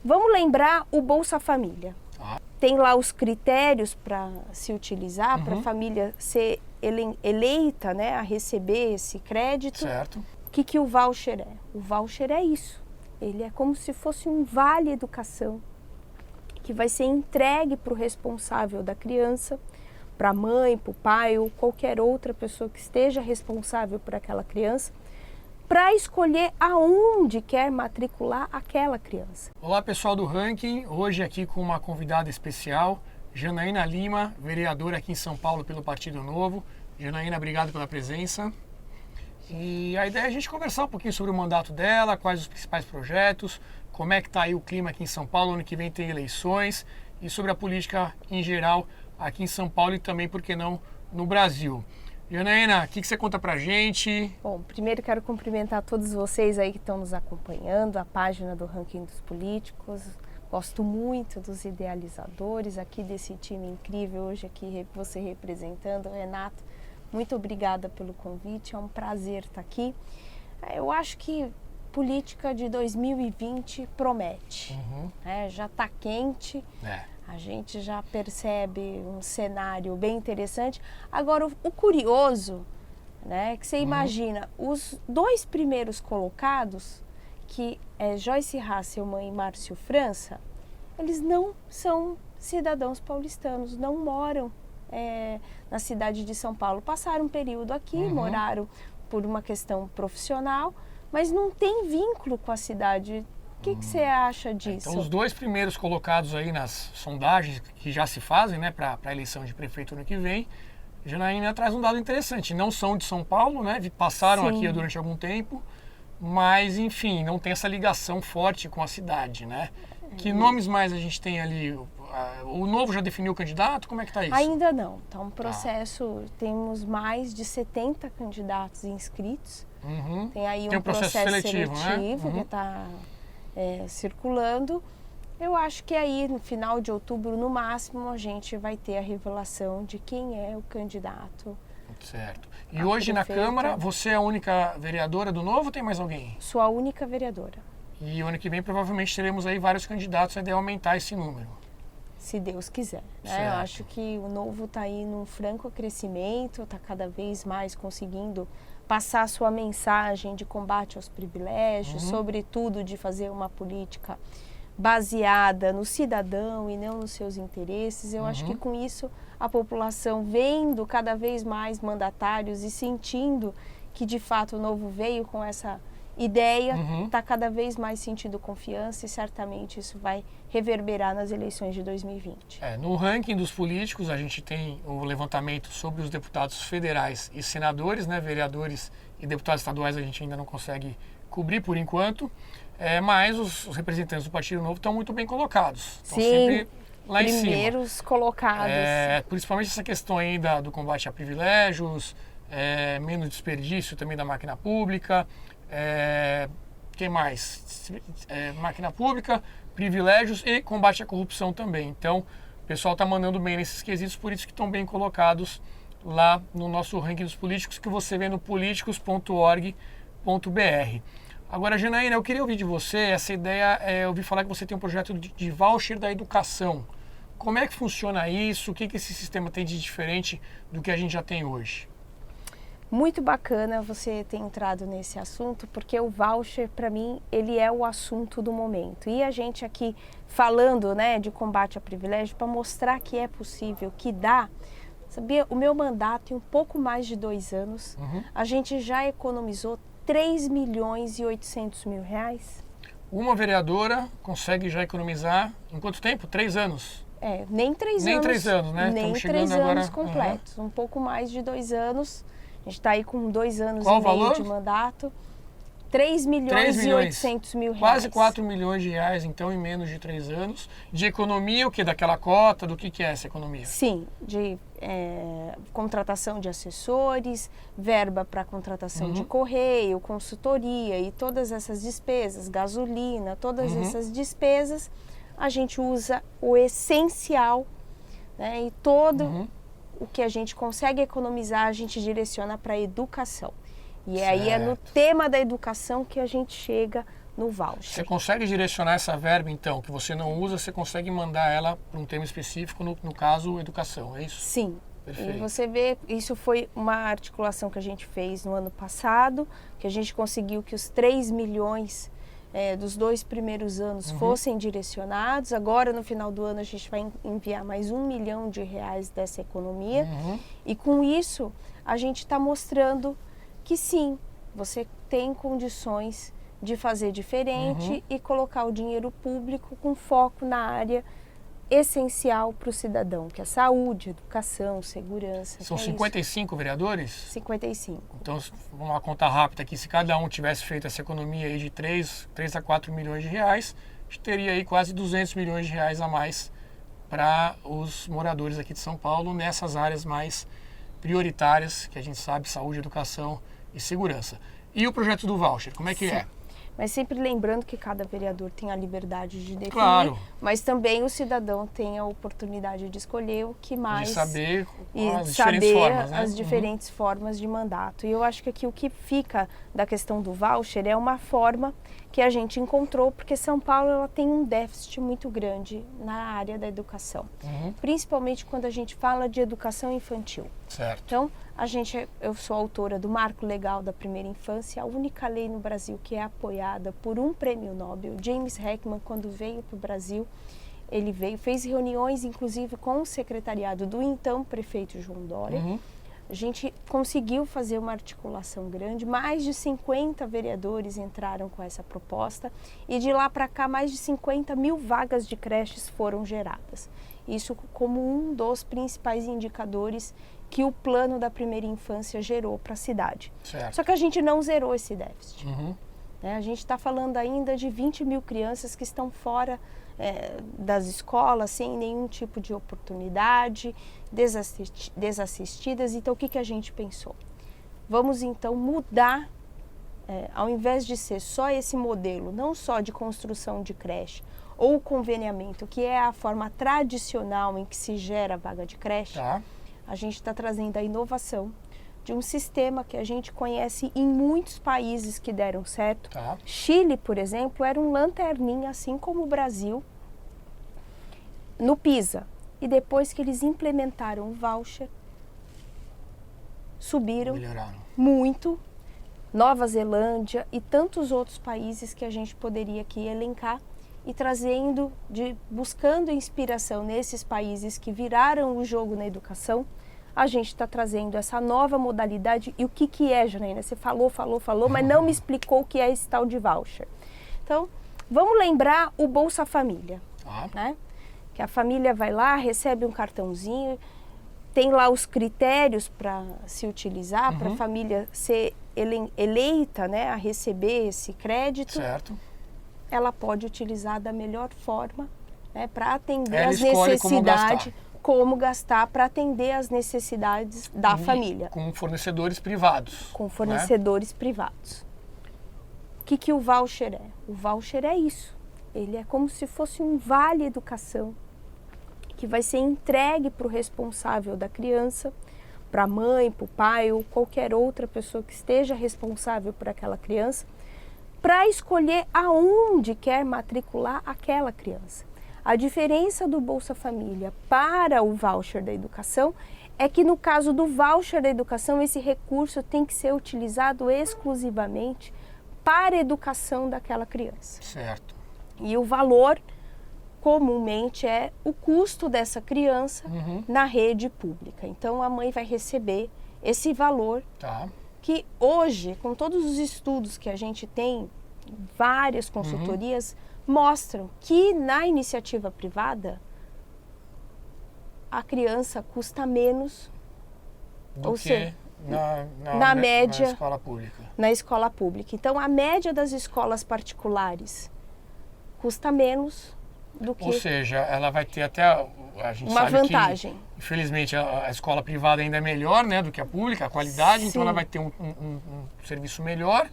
Vamos lembrar o Bolsa Família. Tem lá os critérios para se utilizar, para a família ser eleita, né, a receber esse crédito. Certo. O que o voucher é? O voucher é isso. Ele é como se fosse um vale educação que vai ser entregue para o responsável da criança, para a mãe, para o pai ou qualquer outra pessoa que esteja responsável por aquela criança, para escolher aonde quer matricular aquela criança. Olá pessoal do Ranking, hoje aqui com uma convidada especial, Janaína Lima, vereadora aqui em São Paulo pelo Partido Novo. Janaína, obrigado pela presença. E a ideia é a gente conversar um pouquinho sobre o mandato dela, quais os principais projetos, como é que está aí o clima aqui em São Paulo, ano que vem tem eleições, e sobre a política em geral aqui em São Paulo e também, por que não, no Brasil. Janaína, o que você conta pra gente? Bom, primeiro quero cumprimentar todos vocês aí que estão nos acompanhando, a página do Ranking dos Políticos. Gosto muito dos idealizadores aqui desse time incrível hoje aqui você representando, Renato. Muito obrigada pelo convite, é um prazer estar aqui. Eu acho que política de 2020 promete, já está quente. A gente já percebe um cenário bem interessante. Agora, o curioso, né, que você imagina, os dois primeiros colocados, que é Joyce Hasselmann e Márcio França, eles não são cidadãos paulistanos, não moram na cidade de São Paulo. Passaram um período aqui, moraram por uma questão profissional, mas não tem vínculo com a cidade. O que você acha disso? Então, os dois primeiros colocados aí nas sondagens que já se fazem, né, para a eleição de prefeito ano que vem, Janaína traz um dado interessante. Não são de São Paulo, né, passaram aqui durante algum tempo, mas, enfim, não tem essa ligação forte com a cidade, né? Que nomes mais a gente tem ali? O Novo já definiu o candidato? Como é que está isso? Ainda não. Está um processo, temos mais de 70 candidatos inscritos. Tem aí um processo seletivo né? Que está circulando. Eu acho que aí no final de outubro, no máximo, a gente vai ter a revelação de quem é o candidato. Certo. E hoje na Câmara, você é a única vereadora do Novo ou tem mais alguém? Sou a única vereadora. E o ano que vem provavelmente teremos aí vários candidatos, a ideia é aumentar esse número. Se Deus quiser. Né? Eu acho que o Novo está aí num franco crescimento, está cada vez mais conseguindo passar a sua mensagem de combate aos privilégios, sobretudo de fazer uma política baseada no cidadão e não nos seus interesses. Eu acho que com isso a população vendo cada vez mais mandatários e sentindo que de fato o Novo veio com essa ideia, está cada vez mais sentindo confiança e certamente isso vai reverberar nas eleições de 2020. No ranking dos políticos a gente tem o levantamento sobre os deputados federais e senadores, né, vereadores e deputados estaduais a gente ainda não consegue cobrir por enquanto, mas os representantes do Partido Novo estão muito bem colocados, estão sempre lá em cima. Primeiros colocados. Principalmente essa questão aí do combate a privilégios, menos desperdício também da máquina pública. Quem mais? Máquina pública, privilégios e combate à corrupção também. Então, o pessoal está mandando bem nesses quesitos, por isso que estão bem colocados lá no nosso ranking dos políticos, que você vê no políticos.org.br. Agora, Janaína, eu queria ouvir de você essa ideia, eu ouvi falar que você tem um projeto de voucher da educação. Como é que funciona isso? O que esse sistema tem de diferente do que a gente já tem hoje? Muito bacana você ter entrado nesse assunto, porque o voucher, para mim, ele é o assunto do momento. E a gente aqui falando, né, de combate a privilégio, para mostrar que é possível, que dá. Sabia, o meu mandato, em um pouco mais de 2 anos, a gente já economizou 3 milhões e 800 mil reais. Uma vereadora consegue já economizar em quanto tempo? 3 anos? Nem 3 anos. Nem 3 anos, né? Nem 3 anos completos. Um pouco mais de 2 anos. A gente está aí com 2 anos Qual e meio valor? de mandato. 3 milhões e 800 mil reais. Quase 4 milhões de reais, então, em menos de 3 anos. De economia, o que? Daquela cota? Do que é essa economia? Sim, de contratação de assessores, verba para contratação de correio, consultoria e todas essas despesas, gasolina, todas essas despesas, a gente usa o essencial, né, e todo o que a gente consegue economizar, a gente direciona para a educação. E aí é no tema da educação que a gente chega no voucher. Você consegue direcionar essa verba, então, que você não usa, você consegue mandar ela para um tema específico, no caso, educação, é isso? Sim. Perfeito. E você vê, isso foi uma articulação que a gente fez no ano passado, que a gente conseguiu que os 3 milhões dos 2 primeiros anos fossem direcionados. Agora, no final do ano, a gente vai enviar mais R$1 milhão dessa economia. E com isso, a gente está mostrando que sim, você tem condições de fazer diferente e colocar o dinheiro público com foco na área essencial para o cidadão, que é saúde, educação, segurança. São 55 vereadores? 55. Então, vamos uma conta rápida aqui, se cada um tivesse feito essa economia aí de 3 a 4 milhões de reais, a gente teria aí quase 200 milhões de reais a mais para os moradores aqui de São Paulo nessas áreas mais prioritárias, que a gente sabe, saúde, educação e segurança. E o projeto do voucher, como é que é? Mas sempre lembrando que cada vereador tem a liberdade de definir, claro, mas também o cidadão tem a oportunidade de escolher o que mais... De saber as diferentes formas, né? as diferentes formas de mandato. E eu acho que aqui o que fica da questão do voucher é uma forma que a gente encontrou, porque São Paulo ela tem um déficit muito grande na área da educação. Principalmente quando a gente fala de educação infantil. Certo. Então, eu sou autora do Marco Legal da Primeira Infância, a única lei no Brasil que é apoiada por um prêmio Nobel. James Heckman, quando veio para o Brasil, ele fez reuniões, inclusive, com o secretariado do então prefeito João Dória. A gente conseguiu fazer uma articulação grande, mais de 50 vereadores entraram com essa proposta e de lá para cá mais de 50 mil vagas de creches foram geradas. Isso como um dos principais indicadores que o plano da primeira infância gerou para a cidade. Certo. Só que a gente não zerou esse déficit. A gente está falando ainda de 20 mil crianças que estão fora das escolas, sem nenhum tipo de oportunidade, desassistidas. Então, o que a gente pensou? Vamos, então, mudar, ao invés de ser só esse modelo, não só de construção de creche, ou conveniamento, que é a forma tradicional em que se gera vaga de creche, a gente está trazendo a inovação de um sistema que a gente conhece em muitos países que deram certo. Chile, por exemplo, era um lanterninha, assim como o Brasil, no PISA. E depois que eles implementaram o voucher, subiram muito. Nova Zelândia e tantos outros países que a gente poderia aqui elencar e buscando inspiração nesses países que viraram o jogo na educação. A gente está trazendo essa nova modalidade. E o que é, Janaína? Você falou, mas não me explicou o que é esse tal de voucher. Então, vamos lembrar o Bolsa Família, né? Que a família vai lá, recebe um cartãozinho, tem lá os critérios para se utilizar, para a família ser eleita, né, a receber esse crédito. Certo. Ela pode utilizar da melhor forma, né, para atender as necessidades. Como gastar para atender as necessidades da família. Com fornecedores privados. Com fornecedores privados. O que o voucher é? O voucher é isso. Ele é como se fosse um vale educação que vai ser entregue para o responsável da criança, para a mãe, para o pai ou qualquer outra pessoa que esteja responsável por aquela criança, para escolher aonde quer matricular aquela criança. A diferença do Bolsa Família para o voucher da educação é que no caso do voucher da educação, esse recurso tem que ser utilizado exclusivamente para a educação daquela criança. Certo. E o valor, comumente, é o custo dessa criança na rede pública. Então, a mãe vai receber esse valor que hoje, com todos os estudos que a gente tem, várias consultorias, mostram que na iniciativa privada a criança custa menos do que na média na escola pública. Na escola pública. Então, a média das escolas particulares custa menos do que... Ou seja, ela vai ter até... A gente uma sabe vantagem. Que, infelizmente, a escola privada ainda é melhor, né, do que a pública, a qualidade. Sim. Então, ela vai ter um serviço melhor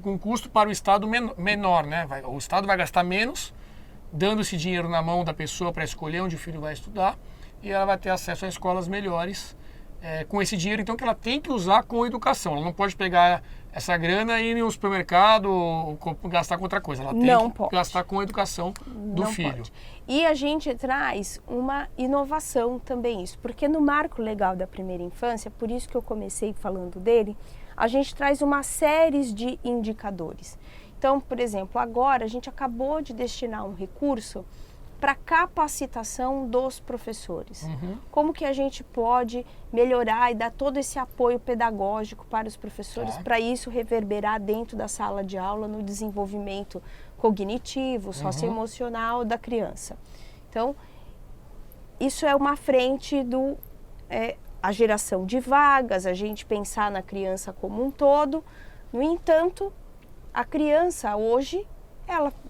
com custo para o Estado menor, né? O Estado vai gastar menos, dando esse dinheiro na mão da pessoa para escolher onde o filho vai estudar, e ela vai ter acesso a escolas melhores com esse dinheiro, então, que ela tem que usar com educação. Ela não pode pegar essa grana e ir no supermercado ou gastar com outra coisa. Ela tem Não que pode. gastar com a educação do Não filho. pode. E a gente traz uma inovação também isso, porque no marco legal da primeira infância, por isso que eu comecei falando dele, a gente traz uma série de indicadores. Então, por exemplo, agora a gente acabou de destinar um recurso para capacitação dos professores. Como que a gente pode melhorar e dar todo esse apoio pedagógico para os professores, para isso reverberar dentro da sala de aula no desenvolvimento cognitivo, socioemocional da criança. Então, isso é uma frente do a geração de vagas, a gente pensar na criança como um todo. No entanto, a criança hoje,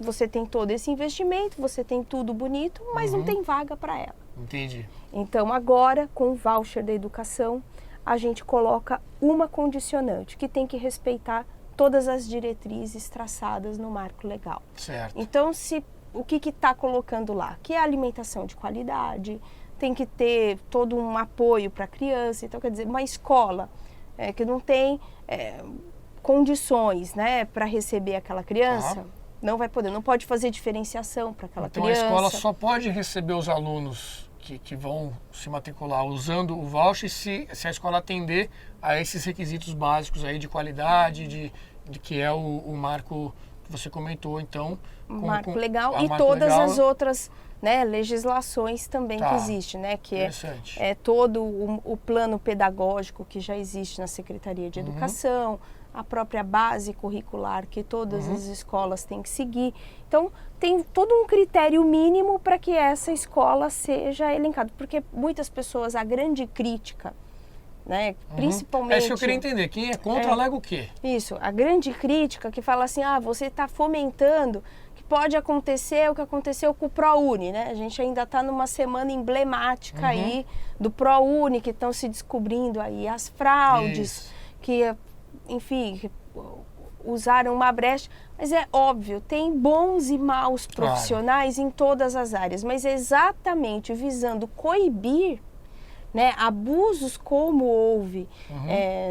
você tem todo esse investimento, você tem tudo bonito, mas não tem vaga para ela. Entendi. Então agora, com o voucher da educação, a gente coloca uma condicionante que tem que respeitar todas as diretrizes traçadas no marco legal. Certo. Então, o que está colocando lá? Que é alimentação de qualidade, tem que ter todo um apoio para a criança. Então, quer dizer, uma escola que não tem condições, né, para receber aquela criança, não vai poder, não pode fazer diferenciação para aquela criança. Então a escola só pode receber os alunos que vão se matricular usando o voucher se a escola atender a esses requisitos básicos aí de qualidade, de que é o marco que você comentou, então. Marco legal e todas as outras, né, legislações também que existem, né, que é todo o plano pedagógico que já existe na Secretaria de Educação, a própria base curricular que todas as escolas têm que seguir. Então, tem todo um critério mínimo para que essa escola seja elencada, porque muitas pessoas, a grande crítica, né, principalmente... É isso que eu queria entender, quem é contra alega o quê? Isso, a grande crítica que fala assim, você está fomentando que pode acontecer o que aconteceu com o ProUni, né? A gente ainda está numa semana emblemática aí do ProUni, que estão se descobrindo aí as fraudes, que... enfim, usaram uma brecha, mas é óbvio, tem bons e maus profissionais em todas as áreas, mas exatamente visando coibir, né, abusos como houve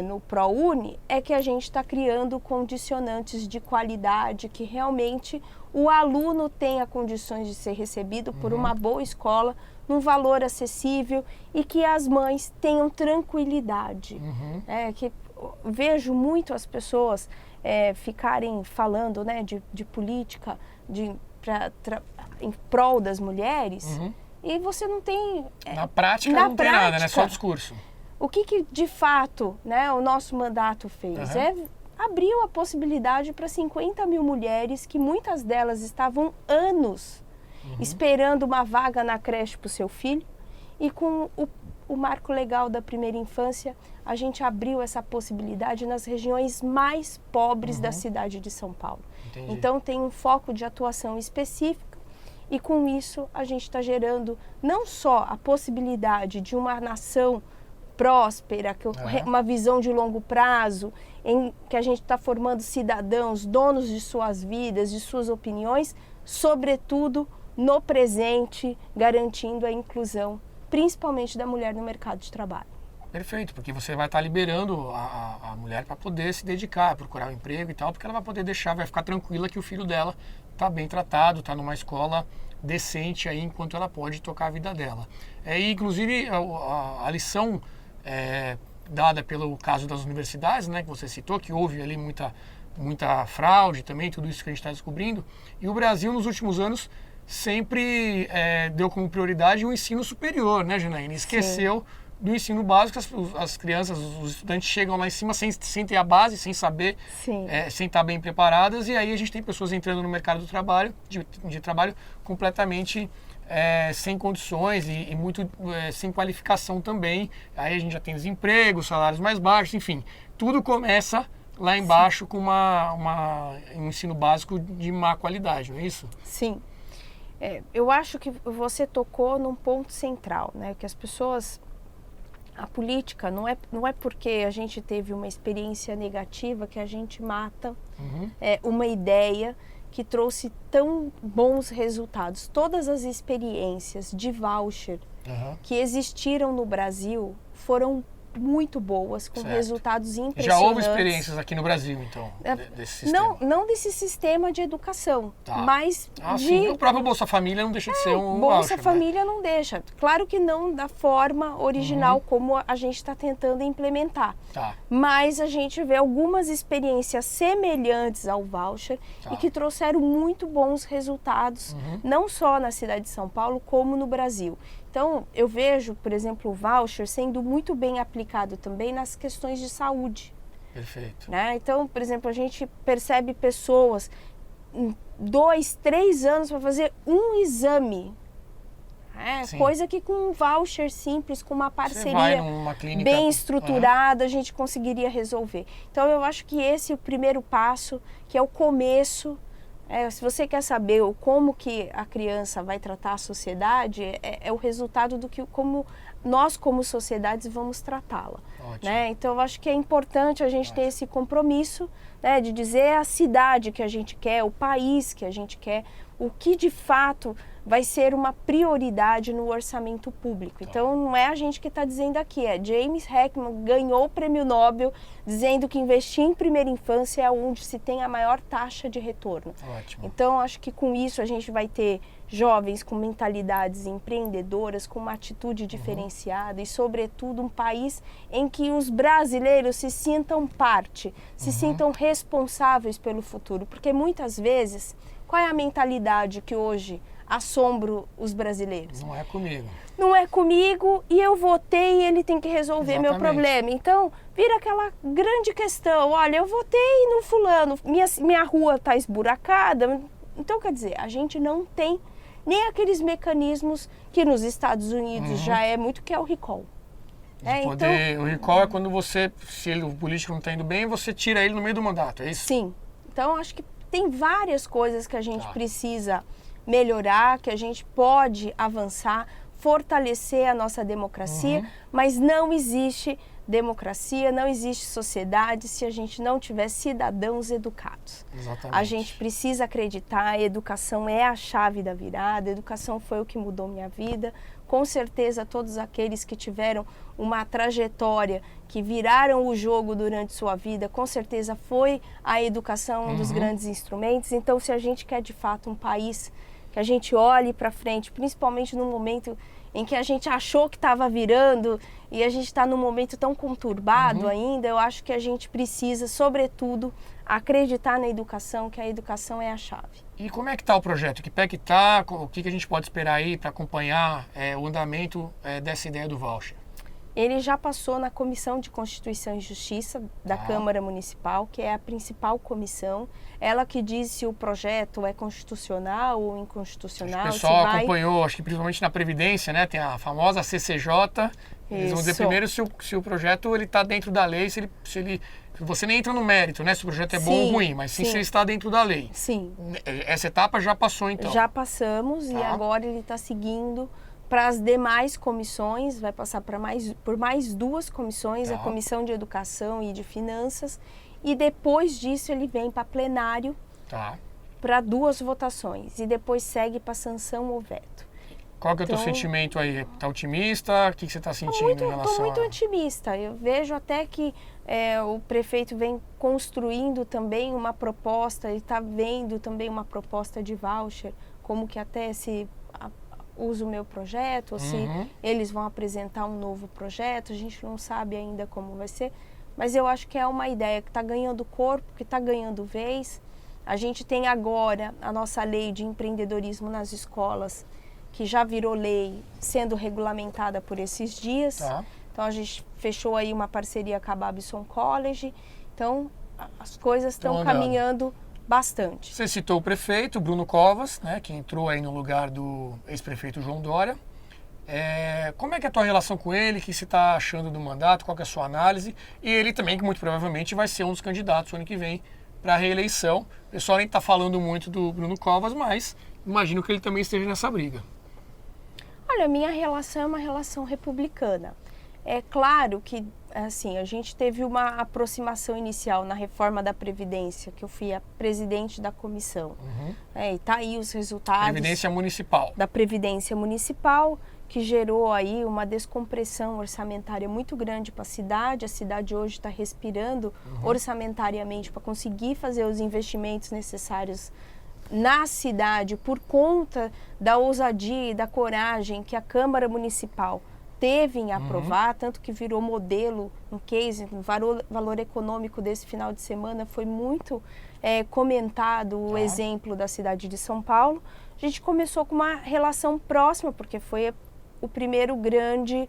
no ProUni, é que a gente está criando condicionantes de qualidade, que realmente o aluno tenha condições de ser recebido por uma boa escola, num valor acessível e que as mães tenham tranquilidade, que vejo muito as pessoas ficarem falando, né, de política em prol das mulheres e você não tem... na prática não tem nada, né? Só discurso. O que de fato, né, o nosso mandato fez? Abriu a possibilidade para 50 mil mulheres que muitas delas estavam anos esperando uma vaga na creche para o seu filho e com o marco legal da primeira infância, a gente abriu essa possibilidade nas regiões mais pobres da cidade de São Paulo. Entendi. Então tem um foco de atuação específico e com isso a gente está gerando não só a possibilidade de uma nação próspera, uma visão de longo prazo, em que a gente está formando cidadãos, donos de suas vidas, de suas opiniões, sobretudo no presente, garantindo a inclusão, principalmente da mulher no mercado de trabalho. Perfeito, porque você vai estar liberando a mulher para poder se dedicar, procurar um emprego e tal, porque ela vai poder vai ficar tranquila que o filho dela está bem tratado, está numa escola decente aí, enquanto ela pode tocar a vida dela. E inclusive a lição dada pelo caso das universidades, né, que você citou, que houve ali muita fraude também, tudo isso que a gente está descobrindo, e o Brasil nos últimos anos sempre deu como prioridade o ensino superior, né, Janaína? Esqueceu do ensino básico, as crianças, os estudantes chegam lá em cima sem ter a base, sem saber, sem estar bem preparadas, e aí a gente tem pessoas entrando no mercado do trabalho, de trabalho completamente sem condições e muito sem qualificação também. Aí a gente já tem desemprego, salários mais baixos, enfim, tudo começa lá embaixo com um ensino básico de má qualidade, não é isso? Sim. Eu acho que você tocou num ponto central, né? Que as pessoas... A política não é porque a gente teve uma experiência negativa que a gente mata uma ideia que trouxe tão bons resultados. Todas as experiências de voucher que existiram no Brasil foram muito boas, com Certo. resultados Já impressionantes. houve experiências aqui no Brasil, então, desse sistema? Não desse sistema de educação, Tá. mas Sim, o próprio Bolsa Família não deixa de ser um Bolsa voucher, Família não deixa. Claro que não da forma original como a gente está tentando implementar. Tá. Mas a gente vê algumas experiências semelhantes ao voucher e que trouxeram muito bons resultados, não só na cidade de São Paulo, como no Brasil. Então, eu vejo, por exemplo, o voucher sendo muito bem aplicado também nas questões de saúde. Perfeito. Né? Então, por exemplo, a gente percebe pessoas em 2, 3 anos para fazer um exame. Coisa que com um voucher simples, com uma parceria bem estruturada, a gente conseguiria resolver. Então, eu acho que esse é o primeiro passo, que é o começo. Se você quer saber como que a criança vai tratar a sociedade, é o resultado do que como nós, como sociedades, vamos tratá-la. Né? Então, eu acho que é importante a gente ter esse compromisso, né, de dizer a cidade que a gente quer, o país que a gente quer, o que de fato vai ser uma prioridade no orçamento público. Então, não é a gente que está dizendo aqui, é James Heckman ganhou o prêmio Nobel dizendo que investir em primeira infância é onde se tem a maior taxa de retorno. Ótimo. Então, acho que com isso a gente vai ter jovens com mentalidades empreendedoras, com uma atitude diferenciada e, sobretudo, um país em que os brasileiros se sintam parte, se sintam responsáveis pelo futuro. Porque muitas vezes, qual é a mentalidade que hoje assombra os brasileiros? Não é comigo. Não é comigo e eu votei e ele tem que resolver meu problema. Então, vira aquela grande questão. Olha, eu votei no fulano, minha rua está esburacada. Então, quer dizer, a gente não tem nem aqueles mecanismos que nos Estados Unidos já é muito, que é o recall. Então, o recall é quando o político não está indo bem, você tira ele no meio do mandato, é isso? Sim. Então, acho que tem várias coisas que a gente precisa melhorar, que a gente pode avançar, fortalecer a nossa democracia, mas não existe democracia, não existe sociedade se a gente não tiver cidadãos educados. Exatamente. A gente precisa acreditar, a educação é a chave da virada, a educação foi o que mudou minha vida. Com certeza, todos aqueles que tiveram uma trajetória, que viraram o jogo durante sua vida, com certeza foi a educação um dos grandes instrumentos. Então, se a gente quer de fato um país que a gente olhe para frente, principalmente no momento em que a gente achou que estava virando e a gente está num momento tão conturbado ainda, eu acho que a gente precisa, sobretudo, acreditar na educação, que a educação é a chave. E como é que está o projeto? Que pé que está? O que a gente pode esperar aí para acompanhar o andamento dessa ideia do voucher? Ele já passou na Comissão de Constituição e Justiça da Câmara Municipal, que é a principal comissão. Ela que diz se o projeto é constitucional ou inconstitucional. O pessoal acompanhou, acho que principalmente na Previdência, né? Tem a famosa CCJ. Eles vão dizer primeiro se o projeto está dentro da lei, se você nem entra no mérito, né? Se o projeto é bom ou ruim, mas sim se ele está dentro da lei. Sim. Essa etapa já passou, então? Já passamos e agora ele está seguindo para as demais comissões, vai passar por mais 2 comissões, a Comissão de Educação e de Finanças, e depois disso ele vem para plenário para 2 votações, e depois segue para sanção ou veto. Qual que é o teu sentimento aí? Está otimista? O que você está sentindo em relação Estou muito otimista. Eu vejo até que o prefeito vem construindo também uma proposta, ele está vendo também uma proposta de voucher, como que até se usa o meu projeto, ou se eles vão apresentar um novo projeto, a gente não sabe ainda como vai ser, mas eu acho que é uma ideia que está ganhando corpo, que está ganhando vez. A gente tem agora a nossa lei de empreendedorismo nas escolas, que já virou lei, sendo regulamentada por esses dias. Então a gente fechou aí uma parceria com a Babson College, então as coisas estão caminhando bastante. Você citou o prefeito, Bruno Covas, né, que entrou aí no lugar do ex-prefeito João Dória. Como é que é a tua relação com ele? O que você está achando do mandato? Qual que é a sua análise? E ele também, que muito provavelmente vai ser um dos candidatos ano que vem para a reeleição. O pessoal nem está falando muito do Bruno Covas, mas imagino que ele também esteja nessa briga. Olha, a minha relação é uma relação republicana. É claro que assim, a gente teve uma aproximação inicial na reforma da Previdência, que eu fui a presidente da comissão. E tá aí os resultados Previdência Municipal. Da Previdência Municipal, que gerou aí uma descompressão orçamentária muito grande para a cidade hoje está respirando orçamentariamente para conseguir fazer os investimentos necessários na cidade por conta da ousadia e da coragem que a Câmara Municipal teve em aprovar, tanto que virou modelo, um case, um valor econômico desse final de semana foi muito comentado o exemplo da cidade de São Paulo. A gente começou com uma relação próxima, porque foi o primeiro grande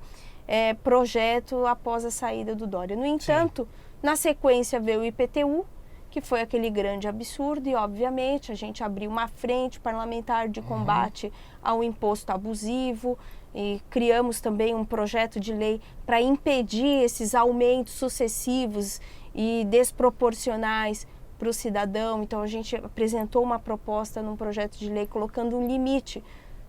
projeto após a saída do Dória. No entanto, na sequência veio o IPTU, que foi aquele grande absurdo e, obviamente, a gente abriu uma frente parlamentar de combate ao imposto abusivo e criamos também um projeto de lei para impedir esses aumentos sucessivos e desproporcionais para o cidadão. Então, a gente apresentou uma proposta num projeto de lei colocando um limite.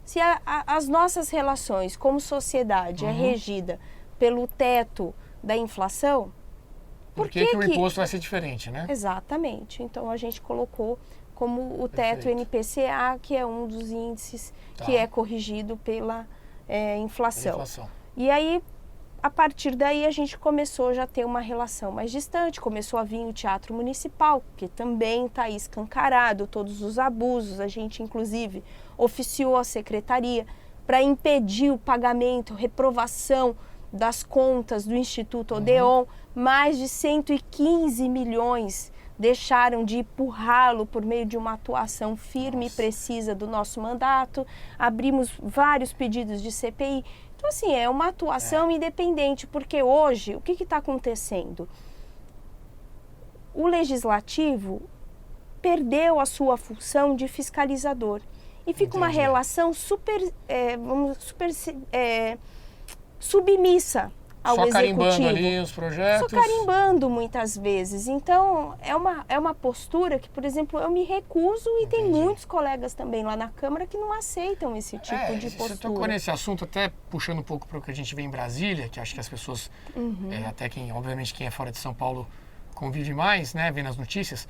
Se as nossas relações como sociedade é regida pelo teto da inflação, por que o imposto vai ser diferente, né? Exatamente. Então, a gente colocou como o teto NPCA, que é um dos índices que é corrigido pela inflação. E aí, a partir daí, a gente começou já a ter uma relação mais distante. Começou a vir o Teatro Municipal, que também está escancarado, todos os abusos. A gente, inclusive, oficiou a secretaria para impedir o pagamento, reprovação das contas do Instituto Odeon. Mais de 115 milhões deixaram de empurrá-lo por meio de uma atuação firme e precisa do nosso mandato. Abrimos vários pedidos de CPI. Então, assim, é uma atuação independente, porque hoje, o que está acontecendo? O Legislativo perdeu a sua função de fiscalizador. E fica uma relação super submissa ao Só Executivo. carimbando ali os projetos. Só carimbando muitas vezes. Então, é uma postura que, por exemplo, eu me recuso e tem muitos colegas também lá na Câmara que não aceitam esse tipo de postura. Você tocou nesse assunto, até puxando um pouco para o que a gente vê em Brasília, que acho que as pessoas, até obviamente quem é fora de São Paulo convive mais, né, vendo as notícias,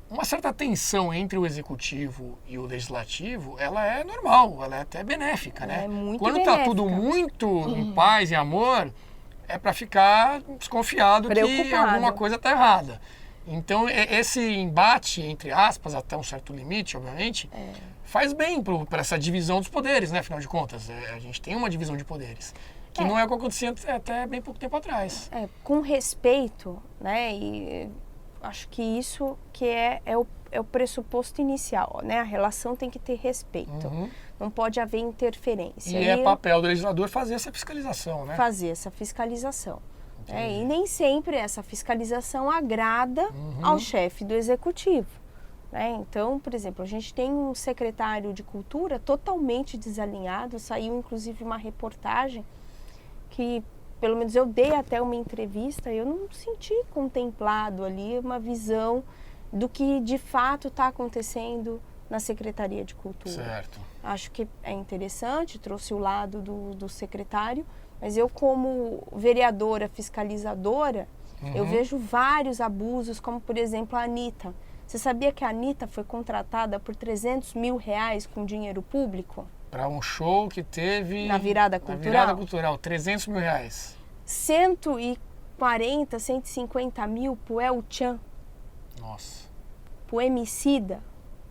uma certa tensão entre o Executivo e o Legislativo, ela é normal, ela é até benéfica, né? É muito Quando benéfica. está tudo muito em paz e amor, é para ficar desconfiado que alguma coisa está errada. Então, esse embate, entre aspas, até um certo limite, obviamente, faz bem para essa divisão dos poderes, né? Afinal de contas, a gente tem uma divisão de poderes, que não é o que acontecia até bem pouco tempo atrás. Com respeito, né? E acho que isso que é o pressuposto inicial, né? A relação tem que ter respeito. Não pode haver interferência. E é papel do legislador fazer essa fiscalização, né? Fazer essa fiscalização. E nem sempre essa fiscalização agrada ao chefe do Executivo. Então, por exemplo, a gente tem um secretário de Cultura totalmente desalinhado. Saiu, inclusive, uma reportagem que, pelo menos eu dei até uma entrevista, eu não senti contemplado ali uma visão do que de fato está acontecendo na Secretaria de Cultura. Certo. Acho que é interessante, trouxe o lado do secretário, mas eu como vereadora fiscalizadora, eu vejo vários abusos, como por exemplo a Anitta. Você sabia que a Anitta foi contratada por R$300 mil com dinheiro público? Para um show que teve... Na Virada Cultural. Na Virada Cultural, R$300 mil. 140, 150 mil pro El Chan. Nossa. Pro Emicida.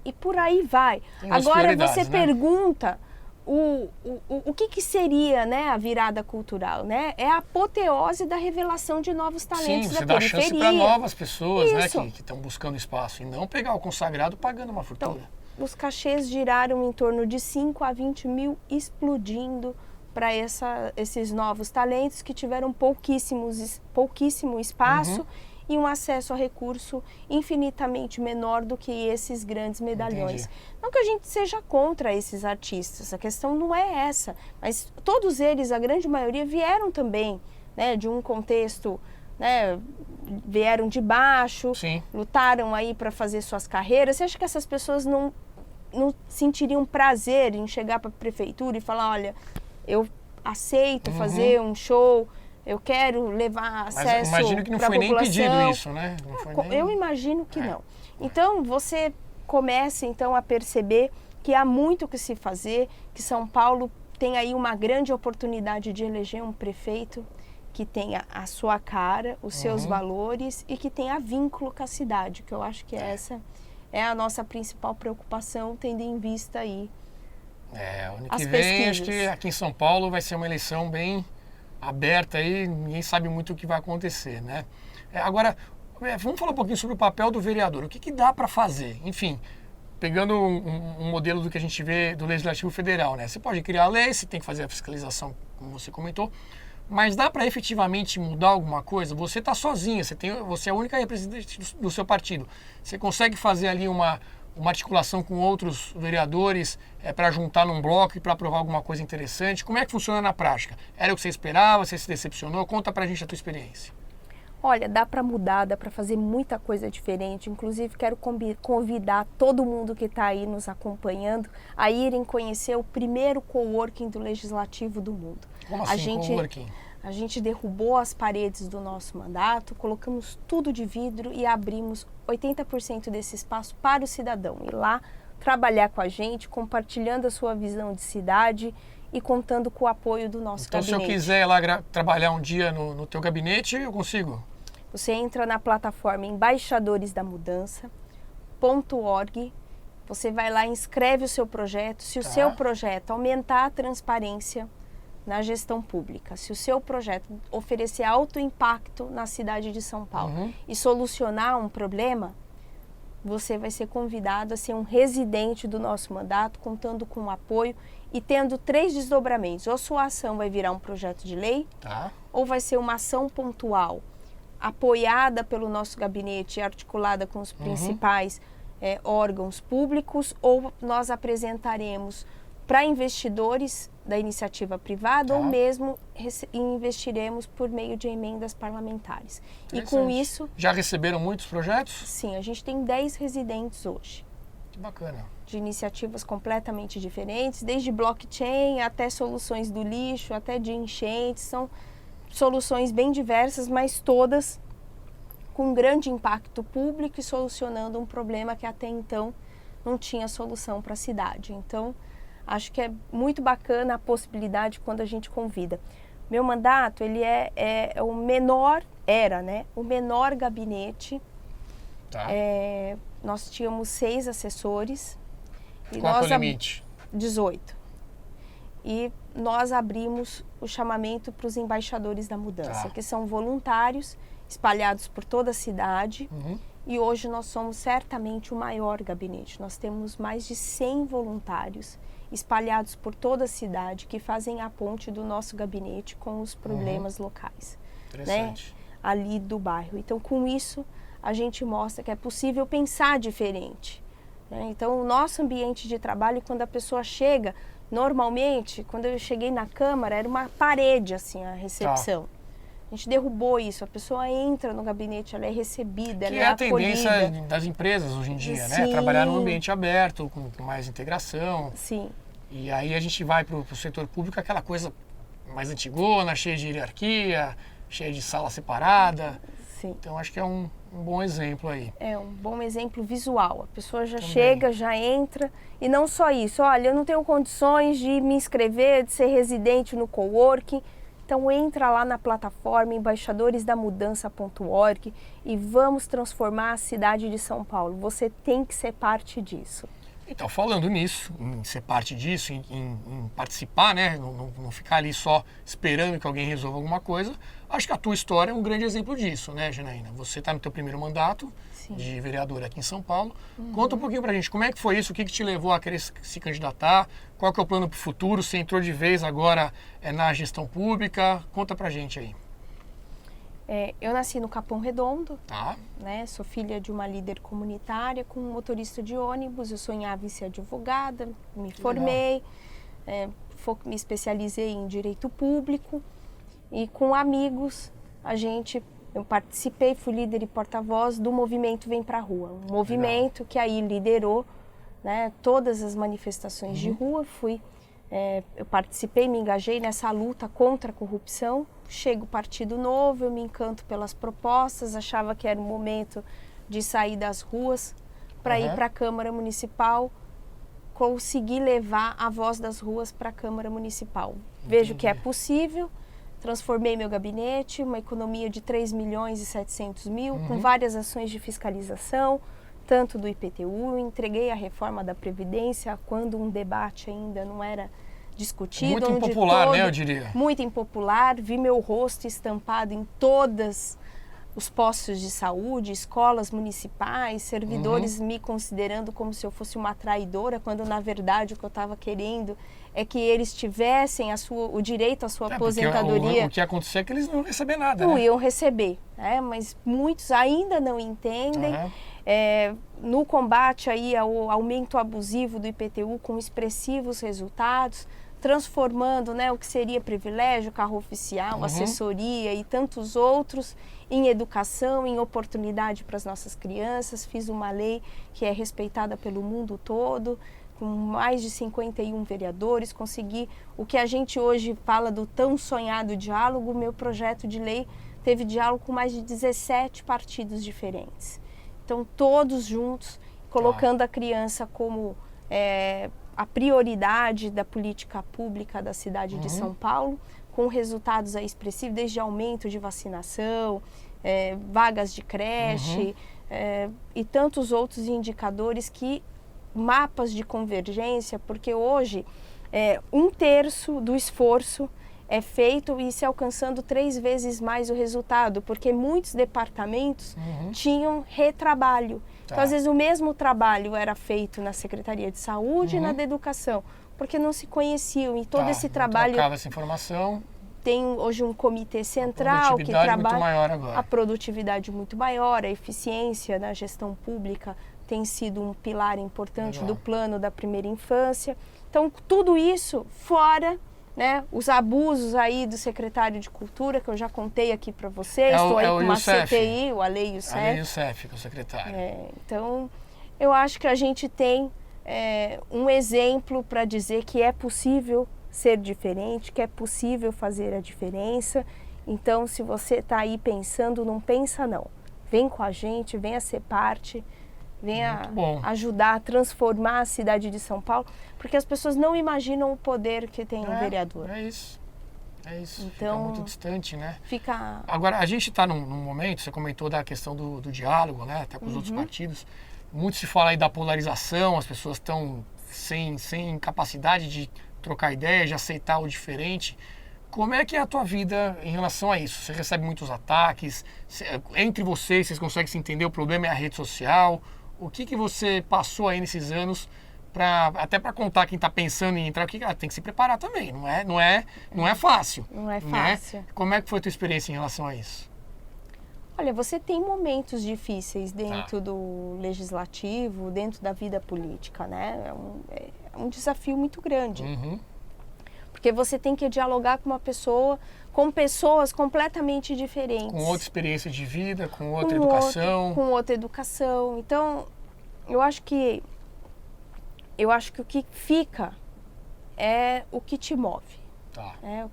E por aí vai. Tem as Agora prioridades, você né? Pergunta o que seria, né, a virada cultural, né? É a apoteose da revelação de novos talentos da você dá periferia. chance para novas pessoas, né, Isso. que estão buscando espaço, e não pegar o consagrado pagando uma fortuna. Então, os cachês giraram em torno de 5 a 20 mil, explodindo para esses novos talentos que tiveram pouquíssimo espaço e um acesso a recurso infinitamente menor do que esses grandes medalhões. Entendi. Não que a gente seja contra esses artistas, a questão não é essa, mas todos eles, a grande maioria, vieram também, né, de um contexto, né, vieram de baixo, Sim. lutaram aí para fazer suas carreiras. Você acha que essas pessoas não sentiriam prazer em chegar para a prefeitura e falar, olha, eu aceito fazer um show eu quero levar acesso Mas imagino que não foi nem pedido isso, né? Não foi nem... Eu imagino que não. Então, você começa então a perceber que há muito o que se fazer, que São Paulo tem aí uma grande oportunidade de eleger um prefeito que tenha a sua cara, os seus valores e que tenha vínculo com a cidade, que eu acho que essa é a nossa principal preocupação, tendo em vista aí ano as que vem, pesquisas. acho que aqui em São Paulo vai ser uma eleição bem aberta aí, ninguém sabe muito o que vai acontecer, né? Agora, vamos falar um pouquinho sobre o papel do vereador. O que dá para fazer? Enfim, pegando um modelo do que a gente vê do Legislativo Federal, né? Você pode criar a lei, você tem que fazer a fiscalização, como você comentou, mas dá para efetivamente mudar alguma coisa? Você está sozinha, você é a única representante do seu partido. Você consegue fazer ali uma articulação com outros vereadores para juntar num bloco e para aprovar alguma coisa interessante? Como é que funciona na prática? Era o que você esperava? Você se decepcionou? Conta pra gente a tua experiência. Olha, dá para mudar, dá para fazer muita coisa diferente. Inclusive, quero convidar todo mundo que está aí nos acompanhando a irem conhecer o primeiro coworking do Legislativo do mundo. Como assim, coworking? A gente derrubou as paredes do nosso mandato, colocamos tudo de vidro e abrimos 80% desse espaço para o cidadão ir lá trabalhar com a gente, compartilhando a sua visão de cidade e contando com o apoio do nosso gabinete. Então, se eu quiser ir lá trabalhar um dia no teu gabinete, eu consigo? Você entra na plataforma embaixadoresdamudança.org, você vai lá e inscreve o seu projeto. Se o seu projeto aumentar a transparência na gestão pública, se o seu projeto oferecer alto impacto na cidade de São Paulo e solucionar um problema, você vai ser convidado a ser um residente do nosso mandato, contando com o apoio e tendo 3 desdobramentos. Ou sua ação vai virar um projeto de lei, ou vai ser uma ação pontual, apoiada pelo nosso gabinete e articulada com os principais órgãos públicos, ou nós apresentaremos para investidores da iniciativa privada ou mesmo investiremos por meio de emendas parlamentares. E com isso... Já receberam muitos projetos? Sim, a gente tem 10 residentes hoje. Que bacana. De iniciativas completamente diferentes, desde blockchain até soluções do lixo, até de enchentes. São soluções bem diversas, mas todas com grande impacto público e solucionando um problema que até então não tinha solução para a cidade. Então, acho que é muito bacana a possibilidade quando a gente convida. Meu mandato, ele é o menor, o menor gabinete. Nós tínhamos 6 assessores. Qual é o limite? 18. E nós abrimos o chamamento para os embaixadores da mudança, que são voluntários espalhados por toda a cidade. E hoje nós somos certamente o maior gabinete. Nós temos mais de 100 voluntários espalhados por toda a cidade que fazem a ponte do nosso gabinete com os problemas locais, Interessante. ali do bairro. Então, com isso, a gente mostra que é possível pensar diferente. Então, o nosso ambiente de trabalho, quando a pessoa chega, normalmente, quando eu cheguei na Câmara, era uma parede, assim, a recepção. A gente derrubou isso, a pessoa entra no gabinete, ela é recebida, ela é acolhida. Que é a tendência das empresas hoje em dia, né? Trabalhar num ambiente aberto, com mais integração. Sim. E aí a gente vai para o setor público, aquela coisa mais antigona, cheia de hierarquia, cheia de sala separada. Sim. Então acho que é um bom exemplo aí. É um bom exemplo visual. A pessoa já chega, já entra. E não só isso, olha, eu não tenho condições de me inscrever, de ser residente no coworking. Então entra lá na plataforma embaixadoresdamudança.org e vamos transformar a cidade de São Paulo. Você tem que ser parte disso. Então, falando nisso, em ser parte disso, em participar, né? Não ficar ali só esperando que alguém resolva alguma coisa, acho que a tua história é um grande exemplo disso, né, Janaína? Você está no teu primeiro mandato de vereadora aqui em São Paulo. Conta um pouquinho pra gente, como é que foi isso? O que te levou a querer se candidatar? Qual que é o plano para o futuro? Você entrou de vez agora na gestão pública? Conta pra gente aí. Eu nasci no Capão Redondo, Tá. né? Sou filha de uma líder comunitária com um motorista de ônibus. Eu sonhava em ser advogada, me formei, me especializei em direito público e com amigos eu participei, fui líder e porta-voz do movimento Vem Pra Rua, um movimento que aí liderou, né, todas as manifestações de rua. Fui Eu participei, me engajei nessa luta contra a corrupção. Chega o Partido Novo, eu me encanto pelas propostas, achava que era o momento de sair das ruas para ir para a Câmara Municipal, conseguir levar a voz das ruas para a Câmara Municipal. Vejo que é possível, transformei meu gabinete, uma economia de 3.700.000, com várias ações de fiscalização, tanto do IPTU, entreguei a reforma da Previdência quando um debate ainda não era discutido. Muito impopular, né, eu diria. Muito impopular, vi meu rosto estampado em todos os postos de saúde, escolas municipais, servidores me considerando como se eu fosse uma traidora, quando na verdade o que eu estava querendo é que eles tivessem o direito à sua aposentadoria. O que acontecia é que eles não iam receber nada, não né? iam receber, mas muitos ainda não entendem. No combate aí ao aumento abusivo do IPTU, com expressivos resultados, transformando, o que seria privilégio, carro oficial, assessoria e tantos outros em educação, em oportunidade para as nossas crianças. Fiz uma lei que é respeitada pelo mundo todo, com mais de 51 vereadores, consegui o que a gente hoje fala do tão sonhado diálogo. Meu projeto de lei teve diálogo com mais de 17 partidos diferentes. Então, todos juntos, colocando a criança como a prioridade da política pública da cidade de São Paulo, com resultados expressivos, desde aumento de vacinação, vagas de creche e tantos outros indicadores, mapas de convergência, porque hoje 1/3 do esforço é feito e se alcançando 3 vezes mais o resultado, porque muitos departamentos tinham retrabalho. Então, às vezes, o mesmo trabalho era feito na Secretaria de Saúde e na da Educação, porque não se conheciam. E todo esse trabalho... trocava essa informação. Tem hoje um comitê central que trabalha... muito maior agora. A produtividade muito maior, a eficiência na gestão pública tem sido um pilar importante do plano da primeira infância. Então, tudo isso fora... os abusos aí do secretário de Cultura, que eu já contei aqui para vocês, estou aí com uma CPI, o Ale Youssef. Ale Youssef, que é o secretário. Então, eu acho que a gente tem um exemplo para dizer que é possível ser diferente, que é possível fazer a diferença. Então, se você está aí pensando, não pensa não. Vem com a gente, venha ser parte, venha ajudar a transformar a cidade de São Paulo, porque as pessoas não imaginam o poder que tem um vereador. É isso. Então, fica muito distante, né? Agora, a gente está num momento, você comentou da questão do diálogo, né? Até com os outros partidos. Muito se fala aí da polarização, as pessoas estão sem capacidade de trocar ideia, de aceitar o diferente. Como é que é a tua vida em relação a isso? Você recebe muitos ataques? Entre vocês conseguem se entender? O problema é a rede social? O que você passou aí nesses anos, até para contar quem está pensando em entrar, tem que se preparar também, não é fácil. Não é fácil. Né? Como é que foi a tua experiência em relação a isso? Olha, você tem momentos difíceis dentro do legislativo, dentro da vida política, né? É um desafio muito grande. Porque você tem que dialogar com pessoas completamente diferentes. Com outra experiência de vida, com outra educação. Com outra educação. Então, eu acho que o que fica é o que te move.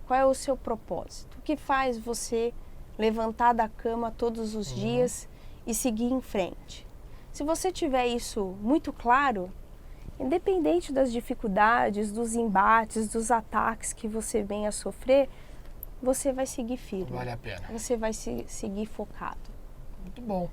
Qual é o seu propósito? O que faz você levantar da cama todos os dias e seguir em frente? Se você tiver isso muito claro, independente das dificuldades, dos embates, dos ataques que você venha a sofrer, você vai seguir firme. Vale a pena. Você vai seguir focado. Muito bom.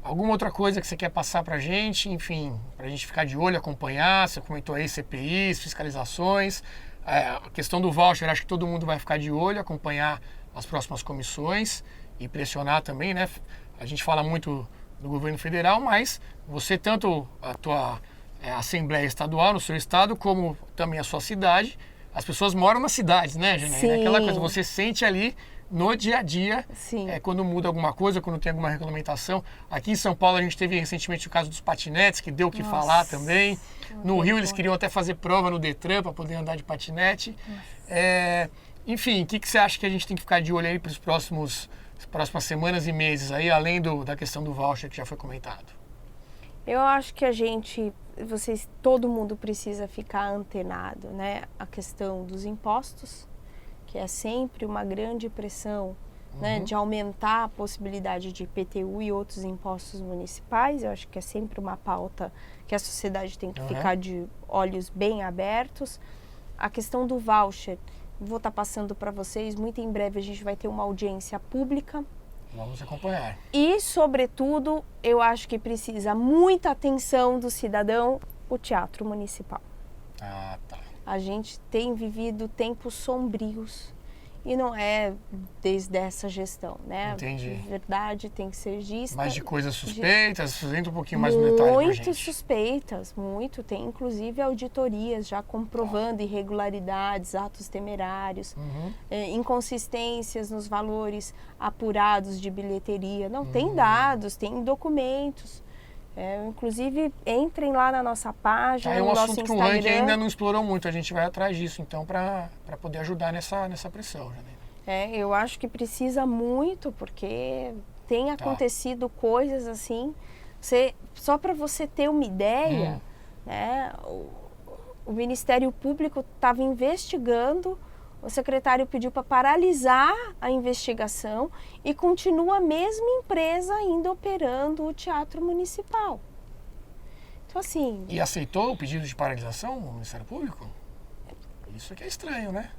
Alguma outra coisa que você quer passar pra gente? Enfim, pra gente ficar de olho, acompanhar. Você comentou aí CPIs, fiscalizações. A questão do voucher, acho que todo mundo vai ficar de olho, acompanhar as próximas comissões e pressionar também, né? A gente fala muito do governo federal, mas você, tanto a tua Assembleia Estadual no seu estado, como também a sua cidade, as pessoas moram nas cidades, né, Janaína? Aquela coisa, você sente ali no dia a dia, quando muda alguma coisa, quando tem alguma regulamentação. Aqui em São Paulo a gente teve recentemente o caso dos patinetes, que deu o que falar também. No Rio eles queriam até fazer prova no Detran para poder andar de patinete. Enfim, o que você acha que a gente tem que ficar de olho aí para as próximas semanas e meses, aí, além da questão do voucher que já foi comentado? Eu acho que todo mundo precisa ficar antenado, né? A questão dos impostos, que é sempre uma grande pressão, né, de aumentar a possibilidade de IPTU e outros impostos municipais. Eu acho que é sempre uma pauta que a sociedade tem que ficar de olhos bem abertos. A questão do voucher, vou estar passando para vocês, muito em breve a gente vai ter uma audiência pública. Vamos acompanhar. E, sobretudo, eu acho que precisa muita atenção do cidadão, o Teatro Municipal. Ah, tá. A gente tem vivido tempos sombrios e não é desde essa gestão, né? Entendi. A verdade tem que ser dita. Mais de coisas suspeitas, entra um pouquinho mais no detalhe pra gente. Muito suspeitas, muito. Tem inclusive auditorias já comprovando irregularidades, atos temerários, inconsistências nos valores apurados de bilheteria. Não, tem dados, tem documentos. Inclusive, entrem lá na nossa página, no nosso Instagram. É um assunto que o ranking ainda não explorou muito. A gente vai atrás disso, então, para poder ajudar nessa pressão. Eu acho que precisa muito, porque tem acontecido coisas assim. Só para você ter uma ideia, né, o Ministério Público estava investigando, o secretário pediu para paralisar a investigação e continua a mesma empresa ainda operando o Teatro Municipal. Então, assim... E aceitou o pedido de paralisação, o Ministério Público? Isso aqui é estranho, né?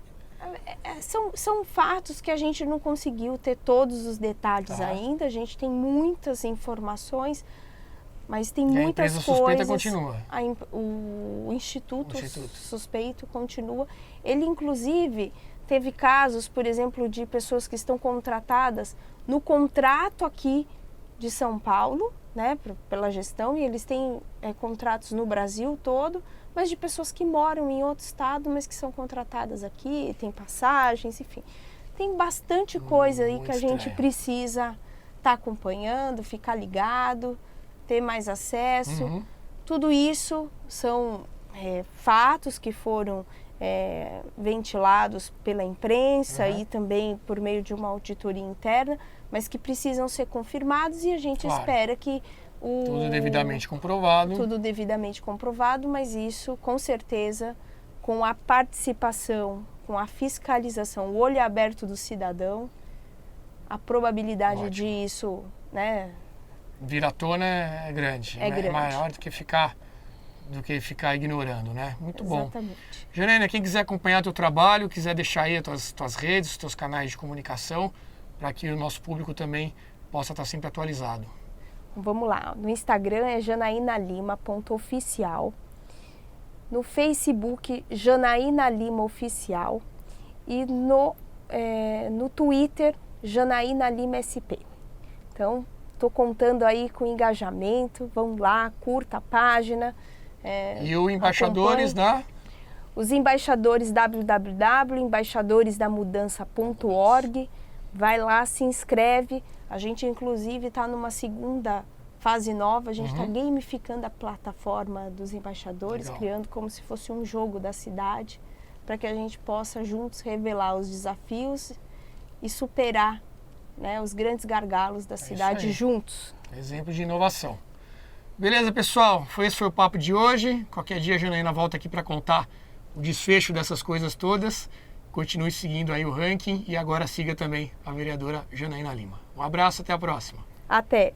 São fatos que a gente não conseguiu ter todos os detalhes ainda. A gente tem muitas informações, mas tem muitas coisas... A empresa suspeita continua. O Instituto Suspeito continua. Ele, inclusive, teve casos, por exemplo, de pessoas que estão contratadas no contrato aqui de São Paulo, né, pela gestão, e eles têm contratos no Brasil todo, mas de pessoas que moram em outro estado, mas que são contratadas aqui, tem passagens, enfim. Tem bastante coisa aí que a gente precisa estar acompanhando, ficar ligado, ter mais acesso. Tudo isso são fatos que foram ventilados pela imprensa e também por meio de uma auditoria interna, mas que precisam ser confirmados e a gente espera que tudo devidamente comprovado. Tudo devidamente comprovado, mas isso, com certeza, com a participação, com a fiscalização, o olho aberto do cidadão, a probabilidade disso, né, vir à tona é grande. É maior do que ficar ignorando, né? Muito bom. Exatamente. Janaína, quem quiser acompanhar teu trabalho, quiser deixar aí as tuas redes, os teus canais de comunicação, para que o nosso público também possa estar sempre atualizado. Vamos lá. No Instagram é janainalima.oficial. No Facebook, Janaína Lima Oficial. E no Twitter, Janaína Lima SP. Então, estou contando aí com engajamento. Vamos lá, curta a página. E o Embaixadores Os embaixadores, www.embaixadoresdamudança.org. Vai lá, se inscreve. A gente, inclusive, está numa segunda fase nova. A gente está gamificando a plataforma dos embaixadores, criando como se fosse um jogo da cidade, para que a gente possa juntos revelar os desafios e superar, né, os grandes gargalos da cidade juntos. Exemplo de inovação. Beleza, pessoal? Esse foi o papo de hoje. Qualquer dia a Janaína volta aqui para contar o desfecho dessas coisas todas. Continue seguindo aí o ranking e agora siga também a vereadora Janaína Lima. Um abraço, até a próxima. Até!